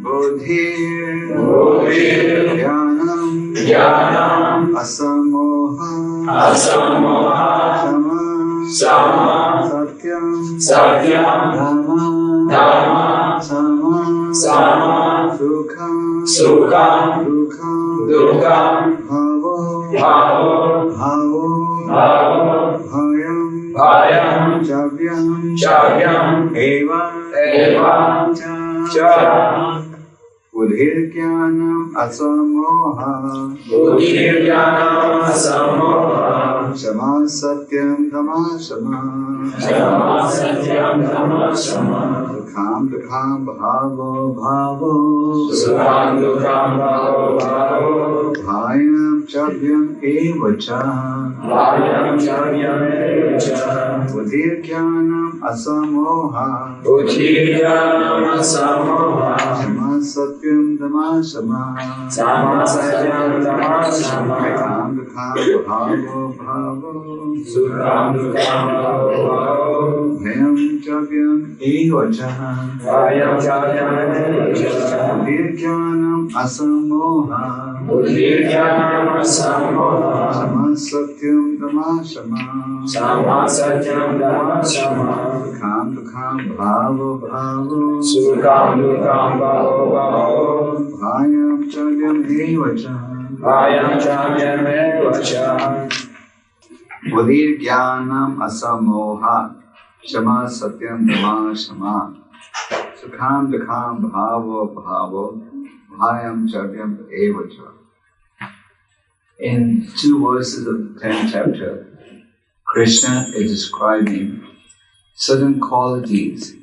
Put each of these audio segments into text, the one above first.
Buddhir Jnanam Asamoha Sama Satyam Dhamma Sama Sukham Dukham Bhavo Bhayam Chavyam Eva Cha Buddhir Jnanam Asamoha Shama Satyam Dhamma Shama Sukham Dukham Bhavo Bhayam Chavyam Eva Cha Buddhir Jnanam Asamoha Shama Satyam Dhamma Shama Sukham Dukham Bhavo Bhayam Chavyam Eva Cha Buddhir Jnanam Asamoha Shama Satyam Dhamma Shama Sukham Dukham Bhavo Bhayam Chavyam Eva Cha Buddhir Jnanam Asamoha Shama Satyam Dhamma Shama Sukham Dukham Bhavo Bhayam Chavyam Eva Cha. In 2 verses of the 10th chapter, Krishna is describing certain qualities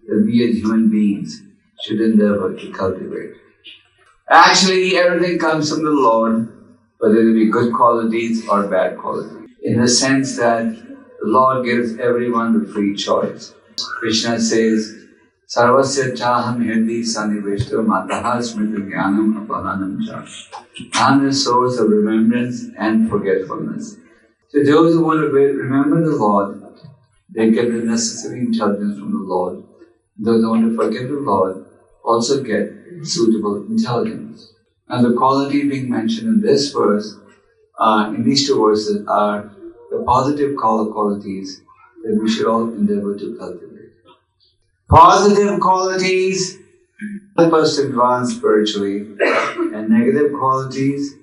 that we as human beings should endeavor to cultivate. Actually, everything comes from the Lord, whether it be good qualities or bad qualities, in the sense that the Lord gives everyone the free choice. Krishna says, Sarvasya chaham hirdi saniveshto mataha smriti jnanam apahanam cha. I am the source of remembrance and forgetfulness. So those who want to remember the Lord, they get the necessary intelligence from the Lord. Those who want to forget the Lord also get suitable intelligence. And the quality being mentioned in this verse, in these 2 verses, are the positive qualities that we should all endeavor to cultivate. Positive qualities help us to advance spiritually, and negative qualities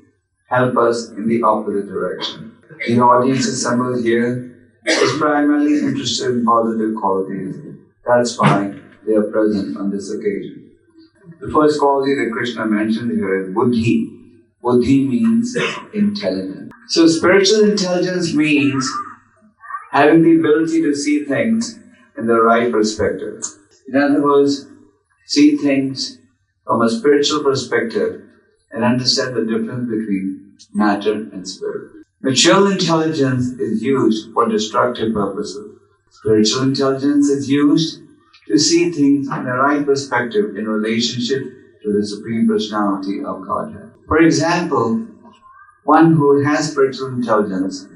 help us in the opposite direction. The audience assembled here is primarily interested in positive qualities. That's why they are present on this occasion. The first quality that Krishna mentioned here is buddhi. Buddhi means intelligence. So spiritual intelligence means having the ability to see things in the right perspective. In other words, see things from a spiritual perspective and understand the difference between matter and spirit. Material intelligence is used for destructive purposes. Spiritual intelligence is used to see things in the right perspective in relationship to the Supreme Personality of Godhead. For example, one who has spiritual intelligence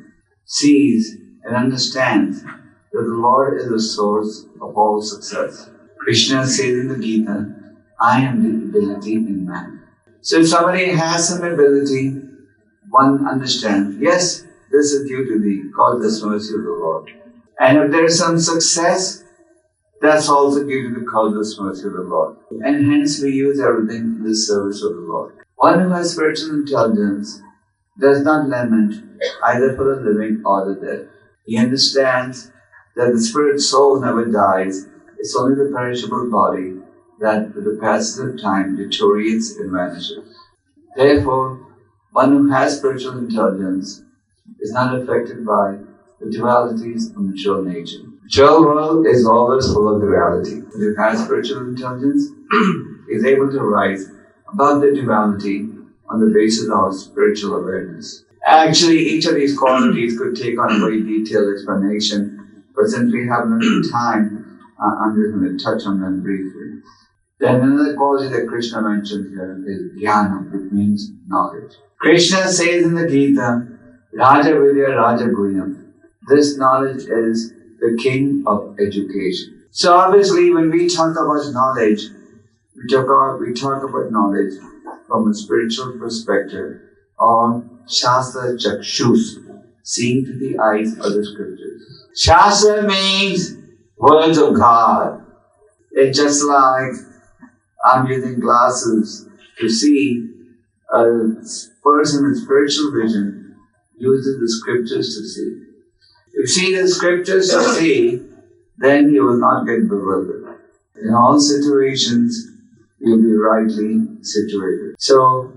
sees and understands that the Lord is the source of all success. Krishna says in the Gita, I am the ability in man. So if somebody has some ability, one understands, yes, this is due to the causeless mercy of the Lord. And if there is some success, that's also due to the causeless mercy of the Lord. And hence we use everything in the service of the Lord. One who has spiritual intelligence does not lament either for the living or the dead. He understands that the spirit soul never dies. It's only the perishable body that with the passage of time deteriorates and vanishes. Therefore, one who has spiritual intelligence is not affected by the dualities of material nature. Material world is always full of duality. One who has spiritual intelligence is able to rise above the duality on the basis of spiritual awareness. Actually, each of these qualities could take on a very detailed explanation, but since we have limited time, I'm just going to touch on them briefly. Then another quality that Krishna mentioned here is jnana, which means knowledge. Krishna says in the Gita, Raja Vidya Raja Guhyam. This knowledge is the king of education. So obviously when we talk about knowledge, we talk about knowledge from a spiritual perspective, or Shastra Chakshus, seeing through the eyes of the scriptures. Shastra means words of God. It's just like I'm using glasses to see. A person with spiritual vision uses the scriptures to see. If you see the scriptures to see, then you will not get bewildered. In all situations, you'll be rightly situated. So,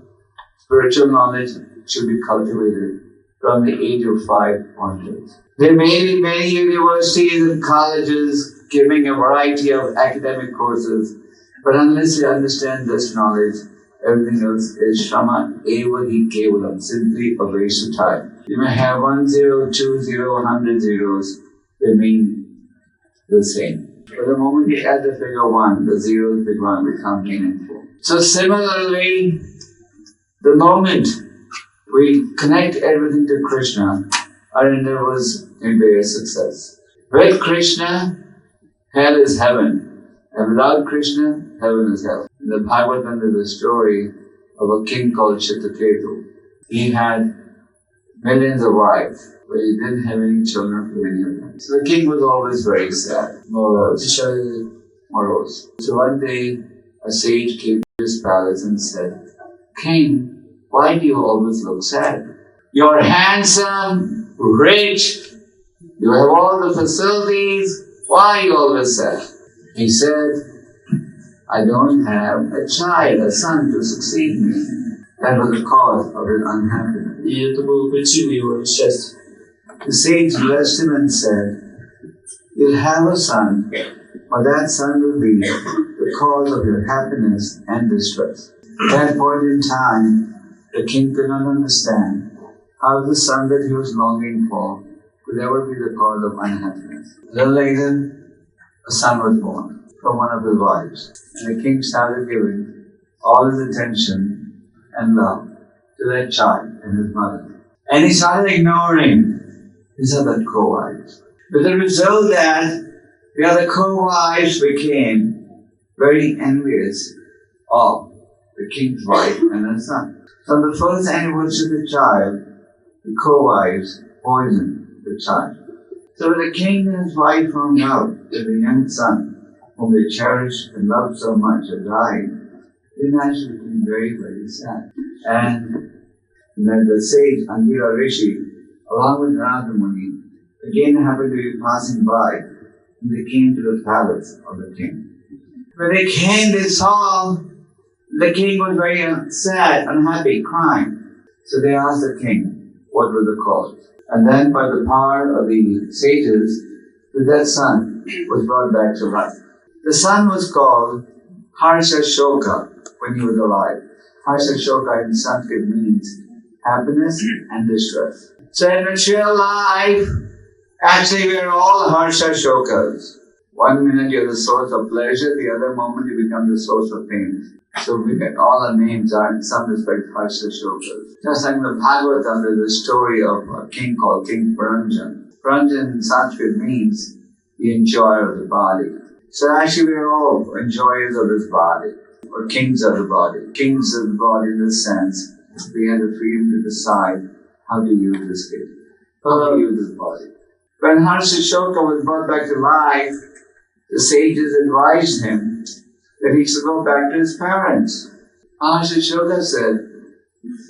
spiritual knowledge should be cultivated from the age of 5 onwards. There may be many universities and colleges giving a variety of academic courses, but unless you understand this knowledge, everything else is Shrama eva hi kevalam, simply a waste of time. You may have 1 0, 2 0, 100 zeros, they mean the same. But the moment you add the figure 1, the zeros become meaningful. So similarly, the moment we connect everything to Krishna, our endeavors can bear success. With Krishna, hell is heaven, and without Krishna, heaven is hell. In the Bhagavatam, there's a story of a king called 𝐃𝐢𝐬𝐭𝐫𝐚𝐜𝐿. He had millions of wives, but he didn't have any children for any of them. So the king was always very sad, morose. So one day, a sage came to his palace and said, "King, why do you always look sad? You're handsome, rich, you have all the facilities, why are you always sad?" He said, "I don't have a child, a son to succeed me." That was the cause of his unhappiness. The sage blessed him and said, "You'll have a son, but that son will be the cause of your happiness and distress." At that point in time, the king could not understand how the son that he was longing for could ever be the cause of unhappiness. A little later, a son was born from one of his wives, and the king started giving all his attention and love to that child and his mother. And he started ignoring his other co-wives. With the result that the other co-wives became very envious of the king's wife and her son. So on the first anniversary of the child, the co-wives poisoned the child. So when the king and his wife found out that the young son, whom they cherished and loved so much, had died, they naturally became very, very sad. And then the sage Angira Rishi, along with Narada Muni, again happened to be passing by, and they came to the palace of the king. When they came, they saw the king was very sad, unhappy, crying. So they asked the king what was the cause. And then by the power of the sages, that son was brought back to life. The son was called Harsha Shoka when he was alive. Harsha Shoka in Sanskrit means happiness and distress. So in material life, actually we are all Harsha Shokas. 1 minute you're the source of pleasure, the other moment you become the source of pain. So we get all our names are in some respect Harsha Shokas. Just like in the Bhagavatam, there's a story of a king called King Puranjan. Puranjan in Sanskrit means the enjoyer of the body. So actually we are all enjoyers of this body, or kings of the body. Kings of the body in the sense, we have the freedom to decide how to use this gift, how to use this body. When Harsha Shoka was brought back to life, the sages advised him that he should go back to his parents. Harsha Shoka said,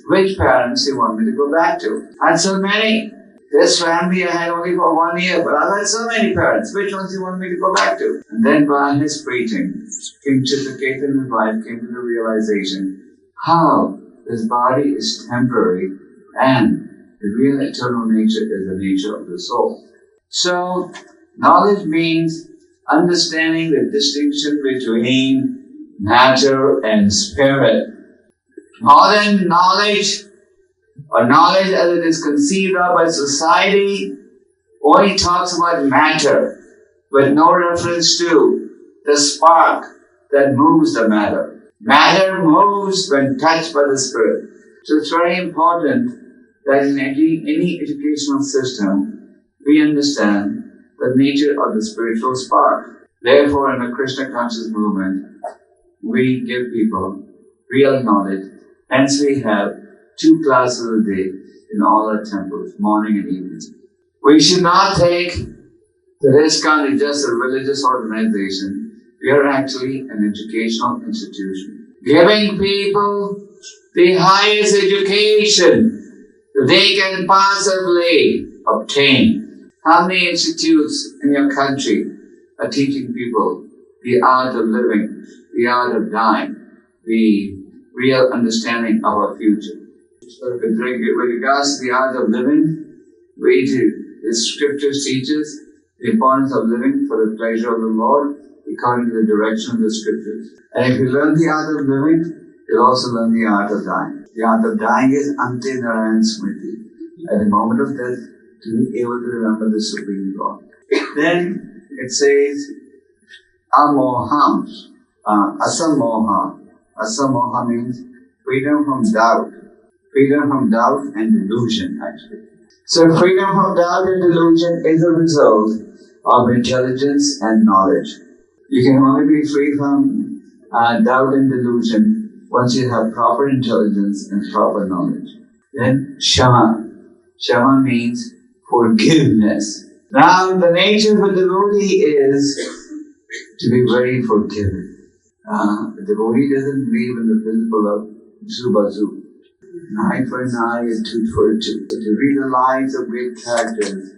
"Which parents do you want me to go back to? I had so many. This family I had only for 1 year, but I've had so many parents. Which ones do you want me to go back to?" And then by his preaching, King Kshitruketa and his wife came to the realization how this body is temporary and the real eternal nature is the nature of the soul. So, knowledge means understanding the distinction between matter and spirit. Modern knowledge, or knowledge as it is conceived of by society, only talks about matter, with no reference to the spark that moves the matter. Matter moves when touched by the spirit. So it's very important that in any educational system, we understand the nature of the spiritual spark. Therefore, in the Krishna conscious movement, we give people real knowledge. Hence we have 2 classes a day in all our temples, morning and evening. We should not take the ISKCON is just a religious organization. We are actually an educational institution, giving people the highest education that they can possibly obtain. How many institutes in your country are teaching people the art of living, the art of dying, the real understanding of our future? With regards to the art of living, the scriptures teach us the importance of living for the pleasure of the Lord according to the direction of the scriptures. And if you learn the art of living, you'll also learn the art of dying. The art of dying is Ante Narayan Smriti. At the moment of death, to be able to remember the Supreme God. Then it says, Amoham, Asamoha. Asamoha means freedom from doubt. Freedom from doubt and delusion, actually. So freedom from doubt and delusion is a result of intelligence and knowledge. You can only be free from doubt and delusion once you have proper intelligence and proper knowledge. Then Shama. Shama means forgiveness. Now the nature of a devotee is to be very forgiving. The devotee doesn't believe in the principle of Zubazu. An eye for an eye and tooth for a tooth. But you read the lives of great characters,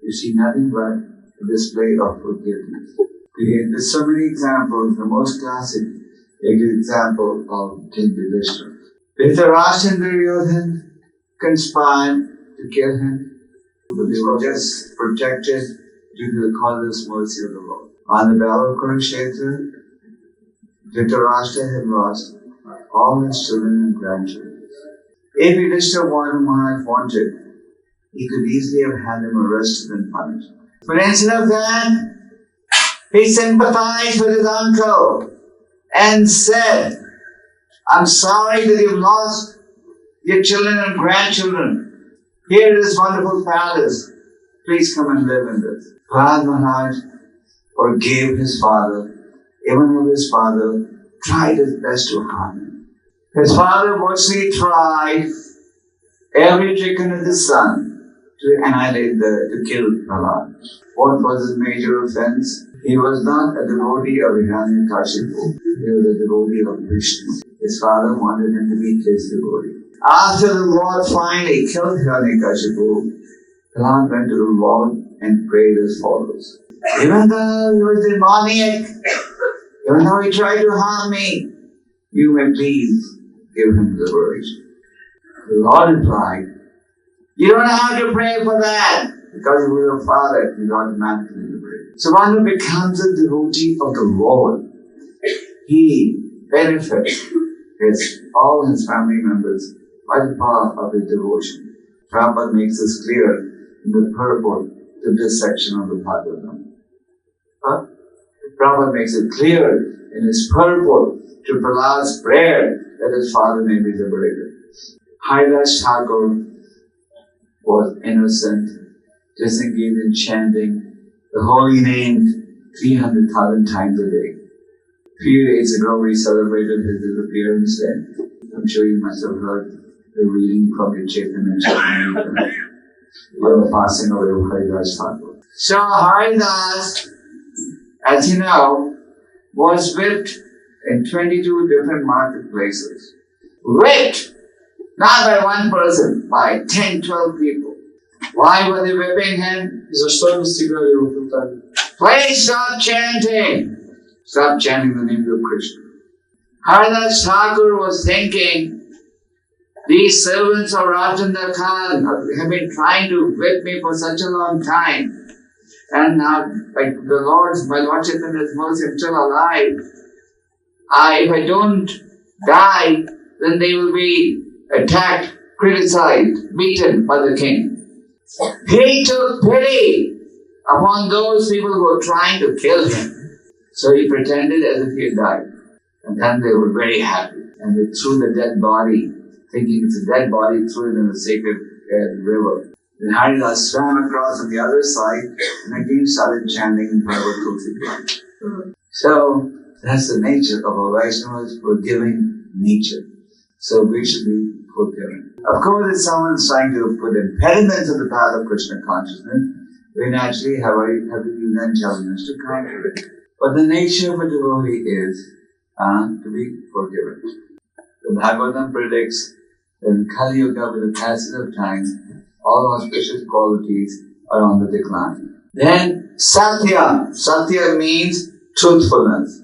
you see nothing but a display of forgiveness. There's so many examples. The most classic example of King Yudhishthira. Dhritarashtra and Duryodhana conspired to kill him, but they were just protected due to the causeless mercy of the Lord. On the battle of Kurukshetra, Dhritarashtra had lost all his children and grandchildren. If Yudhishthira wanted, he could easily have had him arrested and punished. But instead of that, he sympathized with his uncle and said, I'm sorry that you've lost your children and grandchildren. Here is this wonderful palace. Please come and live in this. Maharaja forgave his father, even though his father tried his best to harm him. His father mostly tried every trick under the sun to annihilate to kill Prahlad. What was his major offense? He was not a devotee of Hiranyakashipu. He was a devotee of Krishna. His father wanted him to be his devotee. After the Lord finally killed Hiranyakashipu, Prahlad went to the Lord and prayed as follows. Even though he was demoniac, even though he tried to harm me, you may please give him liberation. The Lord replied, you don't have to pray for that, because he was your father, he's automatically liberated. So one who becomes a devotee of the Lord, he benefits all his family members by the power of his devotion. Prabhupada makes this clear in the purport to this section of the Bhagavatam. Prabhupada makes it clear in his purport to Prahlad's prayer that his father may be liberated. Haridas Thakur was innocent, just engaged in chanting the holy name 300,000 times a day. A few days ago we celebrated his disappearance day. I'm sure you must have heard the reading from the Chaitanya Charitamrita on the passing away of Haridas Thakur. So Haridas, as you know, was whipped in 22 different marketplaces. Whipped! Not by one person, by 10, 12 people. Why were they whipping him? Please stop chanting! Stop chanting the name of Krishna. Haridas Thakur was thinking, these servants of Rajendra Khan have been trying to whip me for such a long time. And now, like my Lord Chaitanya's mercy, I'm still alive. If I don't die, then they will be attacked, criticized, beaten by the king. He took pity upon those people who were trying to kill him. So he pretended as if he had died. And then they were very happy. And they threw the dead body, thinking it's a dead body, threw it in the sacred river. Then Haridas swam across on the other side and again started chanting in front of a Tulsi plant. So That's the nature of a Vaishnava's forgiving nature. So we should be forgiving. Of course, if someone's trying to put impediments on the path of Krishna consciousness, we naturally have to use intelligence to counter it. But the nature of a devotee is to be forgiven. The Bhagavatam predicts that in Kali Yuga, with the passage of time, all auspicious qualities are on the decline. Then Satya. Satya means truthfulness.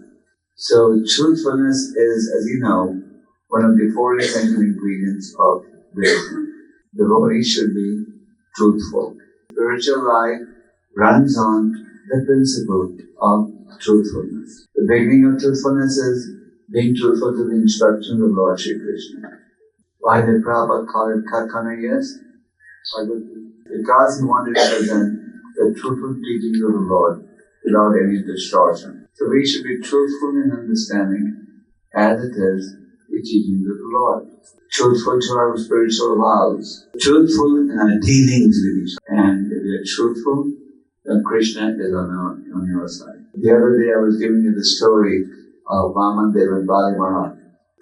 So truthfulness is, as you know, one of the four essential ingredients of wisdom. The devotee should be truthful. Spiritual life runs on the principle of truthfulness. The beginning of truthfulness is being truthful to the instructions of Lord Sri Krishna. Why did Prabhupada call it 𝐃𝐢𝐬𝐬𝐿? Because he wanted to present the truthful teachings of the Lord without any distortion. So we should be truthful in understanding as it is the teachings of the Lord. Truthful to our spiritual vows. Truthful in our dealings with each other. And if we are truthful, then Krishna is on your side. The other day I was giving you the story of Vamandev and Bali Maharaj.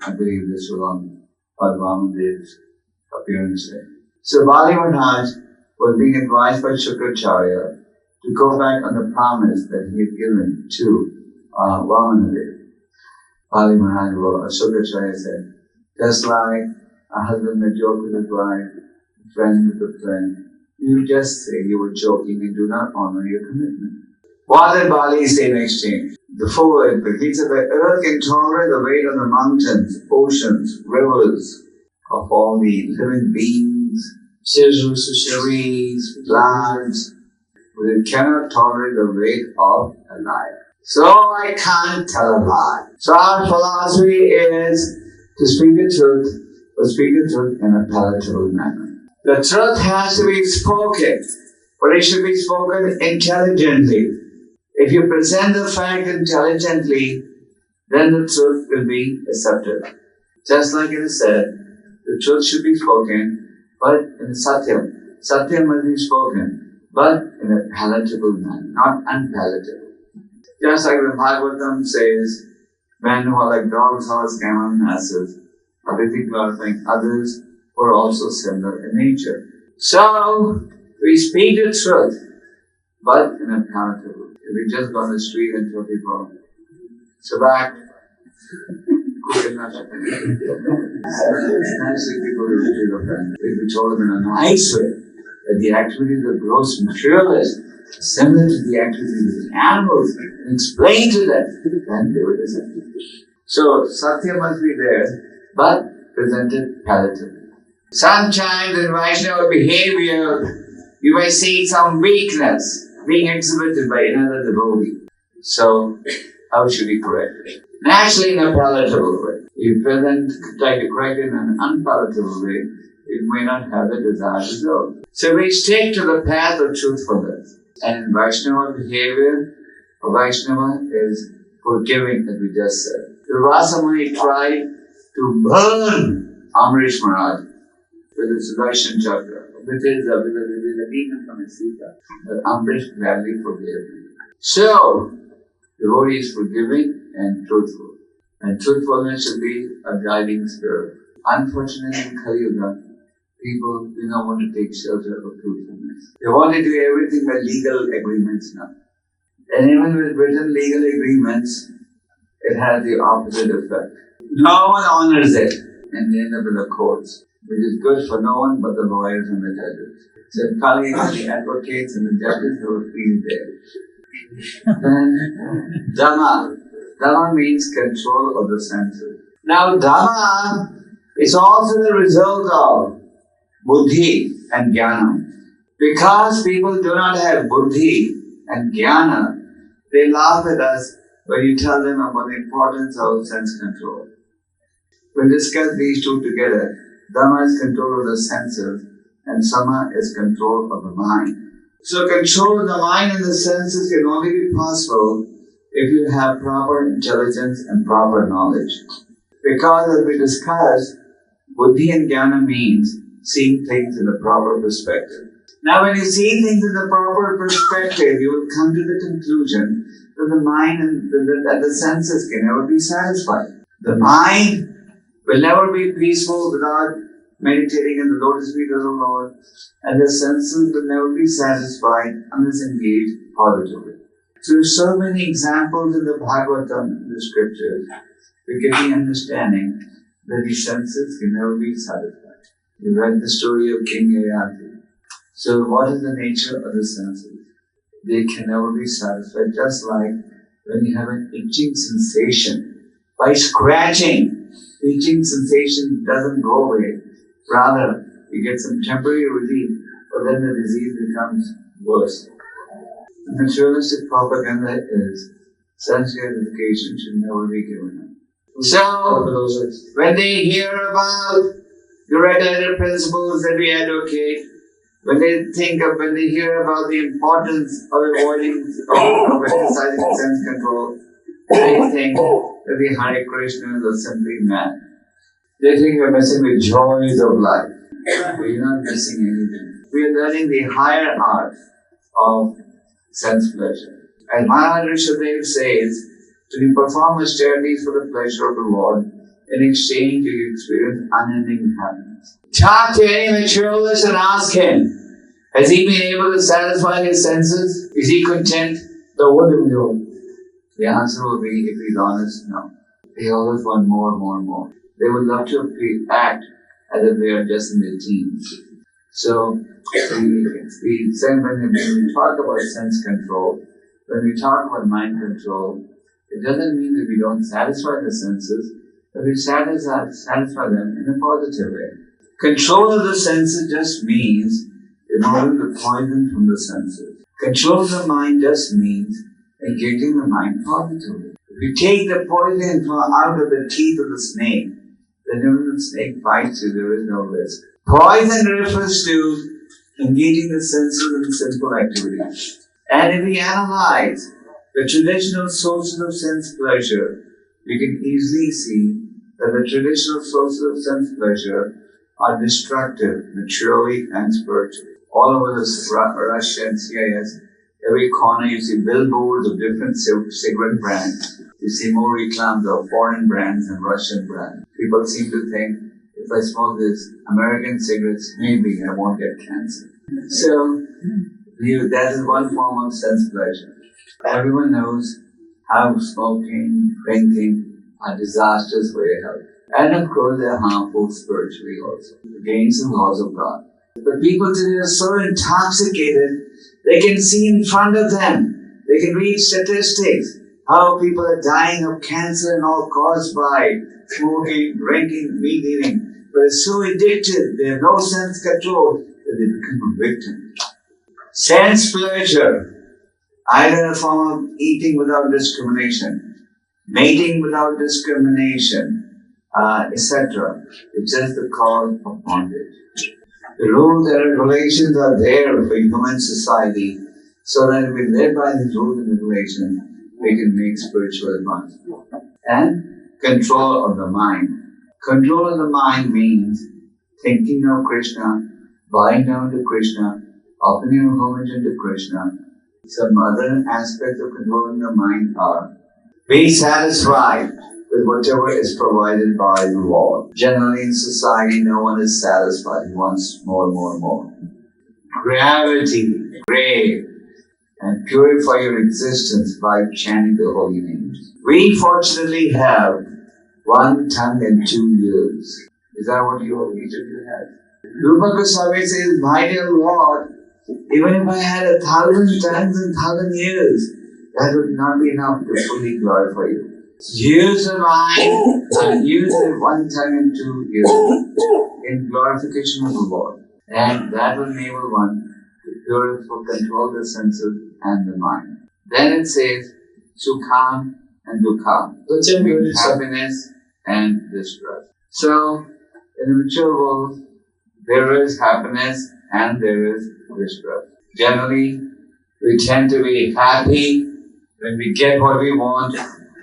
I believe this was on Vamandev's appearance day. So Bali Maharaj was being advised by Shukracharya to go back on the promise that he had given to Vamandev. Bali Maharaj, Shukracharya said, just like a husband may joke with his wife, a friend with a friend, you just say you were joking and do not honor your commitment. What did Bali say in exchange? The forward, but he said, the earth can tolerate the weight of the mountains, oceans, rivers, of all the living beings, trees, plants, but it cannot tolerate the weight of a lie. So I can't tell a lie. So our philosophy is to speak the truth, but speak the truth in a palatable manner. The truth has to be spoken, but it should be spoken intelligently. If you present the fact intelligently, then the truth will be accepted. Just like it is said, the truth should be spoken, but in Satyam. Satyam must be spoken, but in a palatable manner, not unpalatable. Just like the Bhagavatam says, men who are like dogs, horses, camels, and asses, are busy glorifying others who are also similar in nature. So, we speak the truth, but in a palatable. If we just go on the street and tell people, Shabbat, nicely people will feel offended. If we told them in a nice way that the activities of gross materialists are similar to the activities of animals, and explain to them, then they would accept it. So, Satya must be there, but presented palatably. Sometimes in Vaishnava behavior, you may see some weakness being exhibited by another devotee. So, how should we correct it? Naturally, in a palatable way. If you try to correct it in an unpalatable way, it may not have the desired result. So we stick to the path of truthfulness. And in Vaishnava behavior, a Vaishnava is forgiving, as we just said. The Rasamuni tried to burn Amrish Maharaj with his Sudarshan Chakra, with the demon from his Sita. But Amrish gladly forgave him. So, devotee is forgiving and truthful. And truthfulness should be a guiding spirit. Unfortunately, in Kali Yuga, people do not want to take shelter of truthfulness. They want to do everything by legal agreements now. And even with written legal agreements, it has the opposite effect. No one honors it. And they end up in the courts, which is good for no one but the lawyers and the judges. So Kali Yuga, the advocates and the judges who are free there. Then Dhamma. Dhamma means control of the senses. Now Dhamma is also the result of Buddhi and Jnana. Because people do not have Buddhi and Jnana, they laugh at us when you tell them about the importance of sense control. We discuss these two together. Dhamma is control of the senses and Sama is control of the mind. So control of the mind and the senses can only be possible if you have proper intelligence and proper knowledge. Because as we discussed, Buddhi and Jnana means seeing things in a proper perspective. Now when you see things in the proper perspective, you will come to the conclusion that the mind and the senses can never be satisfied. The mind will never be peaceful without meditating in the lotus feet of the Lord, and the senses will never be satisfied unless engaged positively. Through so many examples in the Bhagavatam, in the scriptures, we get the understanding that the senses can never be satisfied. We read the story of King Yayati. So what is the nature of the senses? They can never be satisfied, just like when you have an itching sensation. By scratching, the itching sensation doesn't go away. Rather, you get some temporary relief, but then the disease becomes worse. The materialistic propaganda is sense gratification should never be given up. So, when they hear about the regulated principles that we advocate, when they hear about the importance of avoiding, of exercising sense control, they think that the Hare Krishnas are simply mad. They think we're messing with joys of life. We're not missing anything. We are learning the higher art of sense pleasure. As Maharaja says, to perform austerities for the pleasure of the Lord, in exchange you experience unending happiness. Talk to any materialist and ask him, has he been able to satisfy his senses? Is he content? So what do we do? The answer will be, if he's honest, no. They always want more and more and more. They would love to act as if they are just in their teens. So, when we talk about sense control, when we talk about mind control, it doesn't mean that we don't satisfy the senses, but we satisfy them in a positive way. Control of the senses just means removing the poison from the senses. Control of the mind just means engaging the mind positively. If you take the poison out of the teeth of the snake, then when the snake bites you, there is no risk. Poison refers to engaging the senses in simple activities. And if we analyze the traditional sources of sense pleasure, we can easily see that the traditional sources of sense pleasure are destructive, materially and spiritually. All over Russia and CIS, every corner you see billboards of different cigarette brands. You see more reclams of foreign brands and Russian brands. People seem to think, if I smoke these American cigarettes, maybe I won't get cancer. So, that is one form of sense pleasure. Everyone knows how smoking, drinking are disastrous for your health. And of course, they are harmful spiritually also, against the laws of God. But people today are so intoxicated, they can see in front of them, they can read statistics, how people are dying of cancer and all caused by smoking, drinking, meat eating. But it's so addictive, they have no sense control, that they become a victim. Sense pleasure, either in the form of eating without discrimination, mating without discrimination, etc. It's just the cause of bondage. The rules and regulations are there for human society, so that if we live by these rules and regulations, we can make spiritual advancement. And control of the mind. Control of the mind means thinking of Krishna, bowing down to Krishna, offering homage to Krishna. Some other aspects of controlling the mind are be satisfied with whatever is provided by the Lord. Generally in society, no one is satisfied. He wants more and more and more. Gravity, pray, and purify your existence by chanting the holy names. We fortunately have one tongue and 2 ears. Is that what each of you have? Gopāl Kṛṣṇa says, my dear Lord, even if I had 1,000 tongues and 1,000 ears, that would not be enough to fully glorify you. Use the mind and use the one tongue and 2 ears in glorification of the Lord. And that will enable one to purify, control the senses and the mind. Then it says, Sukham and Dukham, happiness and distress. So, in the mature world, there is happiness and there is distress. Generally, we tend to be happy when we get what we want.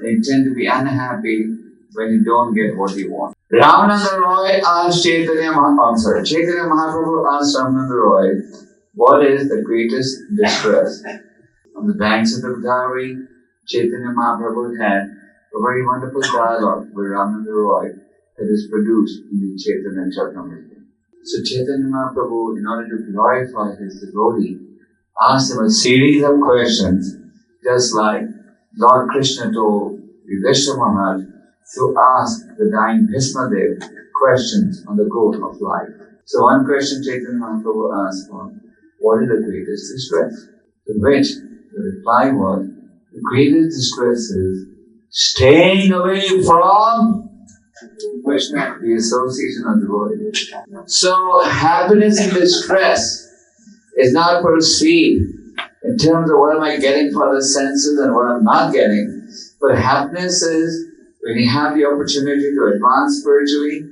We tend to be unhappy when you don't get what you want. Ramananda Roy asked Chaitanya Mahaprabhu asked Ramananda Roy, What is the greatest distress? On the banks of the Godavari, Chaitanya Mahaprabhu had a very wonderful dialogue with Ramananda Roy that is produced in the Chaitanya Charitamrita. So Chaitanya Mahaprabhu, in order to glorify his devotee, asked him a series of questions, just like Lord Krishna told Yudhishthira Maharaj to ask the dying Bhismadev questions on the goal of life. So one question Chaitanya Mahaprabhu asked was, what is the greatest distress? To which the reply was, the greatest distress is staying away from Krishna, the association of devotees. So happiness and distress is not perceived in terms of what am I getting for the senses and what I'm not getting. But happiness is when you have the opportunity to advance spiritually,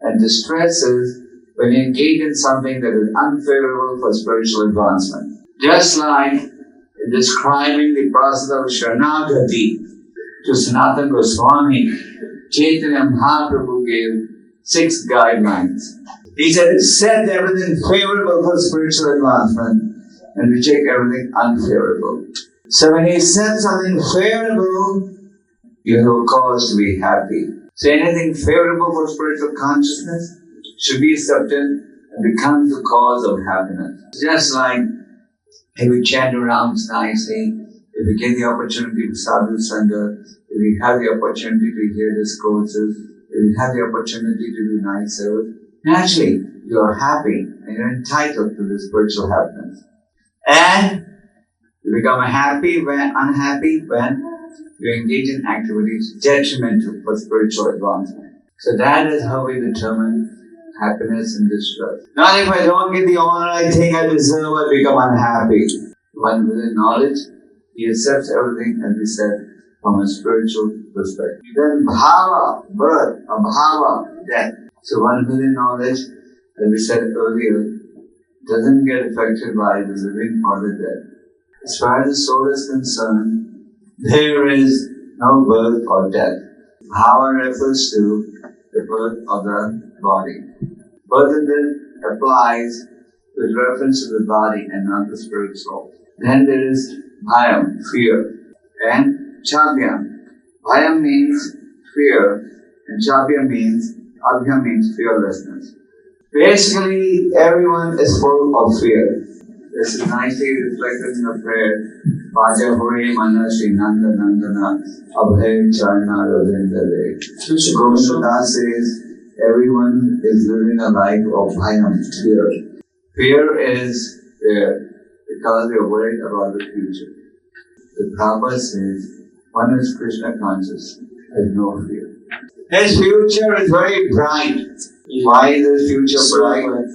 and distress is when you engage in something that is unfavorable for spiritual advancement. Just like in describing the process of Sharanagati to Sanatana Goswami, Chaitanya Mahaprabhu gave 6 guidelines. He said, set everything favorable for spiritual advancement and reject everything unfavorable. So when he said something favorable, you have a cause to be happy. So anything favorable for spiritual consciousness should be accepted and becomes the cause of happiness. Just like if we chant around nicely, if we get the opportunity to sadhu sangha, if we have the opportunity to hear discourses, if we have the opportunity to do nice service, naturally you are happy and you're entitled to this spiritual happiness. And you become unhappy when you engage in activities detrimental for spiritual advancement. So that is how we determine happiness and distress. Not if I don't get the honor I think I deserve, I become unhappy. One within knowledge, he accepts everything, as we said, from a spiritual perspective. Then bhava, birth, abhava, death. So one within knowledge, as we said earlier, doesn't get affected by the living or the dead. As far as the soul is concerned, there is no birth or death. Bhava refers to the birth of the body. Birth and death applies with reference to the body and not the spirit soul. Then there is bhayam, fear, and chabhyam. Bhayam means fear, and chabhyam means, abhyam means fearlessness. Basically, everyone is full of fear. This is nicely reflected in the prayer. Vaja Hore Mana Shri Nanda Nandana Abhay Charna Ravindare. Gopāl says, everyone is living a life of bhayam, fear. Fear is there because they are worried about the future. The Prabhupada says, one is Krishna conscious, has no fear. His future is very bright. Why is his future bright?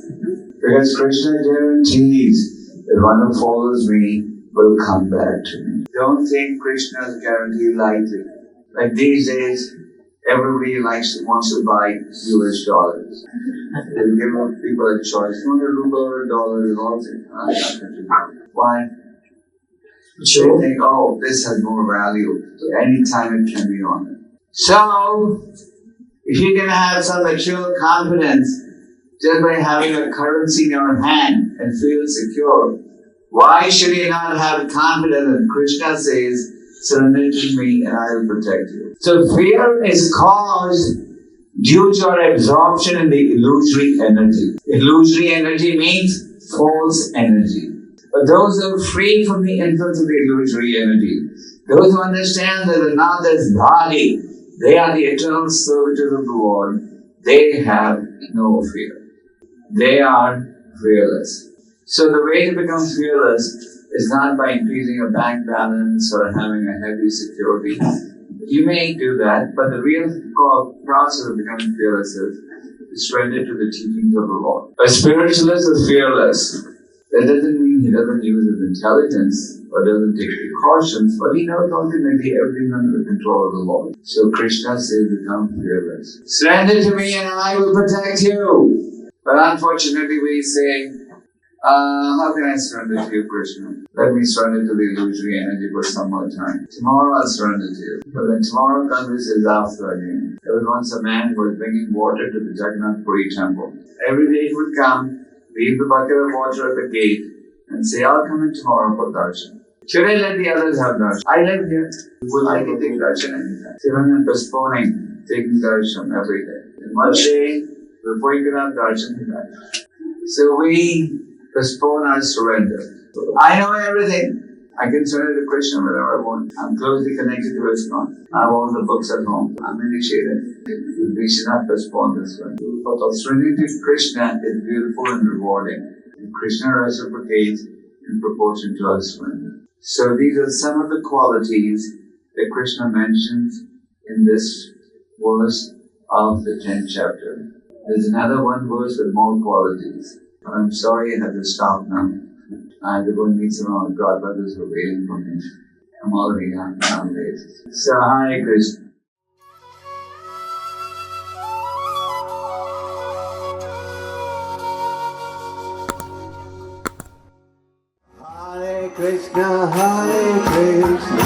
Because Krishna guarantees that one who follows me will come back to me. Don't think Krishna is guaranteed lightly. Like these days, everybody wants to buy US dollars. They give people a choice. You want a ruble or a dollar? They all say, why? They think, oh, this has more value. So any time it can be honored. So, if you can have some actual confidence just by having a currency in your hand and feel secure, why should you not have confidence that Krishna says, surrender to me and I will protect you? So fear is caused due to our absorption in the illusory energy. Illusory energy means false energy. But those who are free from the influence of the illusory energy, those who understand that they are not this body, they are the eternal servitors of the Lord, they have no fear. They are fearless. So the way to become fearless is not by increasing your bank balance or having a heavy security. You may do that, but the real process of becoming fearless is to surrender to the teachings of the Lord. A spiritualist is fearless. That doesn't mean he doesn't use his intelligence or doesn't take precautions, but he knows ultimately everything under the control of the Lord. So Krishna says, become fearless. Surrender to me and I will protect you. But unfortunately we say, how can I surrender to you, Krishna? Let me surrender to the illusory energy for some more time. Tomorrow I'll surrender to you. But when tomorrow comes, this is after again. There was once a man who was bringing water to the Jagannath Puri temple. Every day he would come, leave the bucket of water at the gate, and say, I'll come in tomorrow for darshan. Should I let the others have darshan? I live here. Will I can take darshan anytime? So I'm postponing taking darshan every day. And one day, before you can have darshan, he died. So we postpone our surrender. I know everything. I can surrender to Krishna whenever I want. I'm closely connected to ISKCON. I have all the books at home. I'm initiated. We should not postpone this one. But surrendering to Krishna is beautiful and rewarding. And Krishna reciprocates in proportion to our surrender. So these are some of the qualities that Krishna mentions in this verse of the 10th chapter. There's another one verse with more qualities. But I'm sorry I have to stop now. I have to go and meet some of the godbrothers who are waiting for me. I'm already on late. So, Hare Krishna. Hare Krishna, Hare Krishna,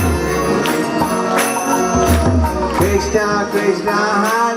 Krishna Krishna, Hare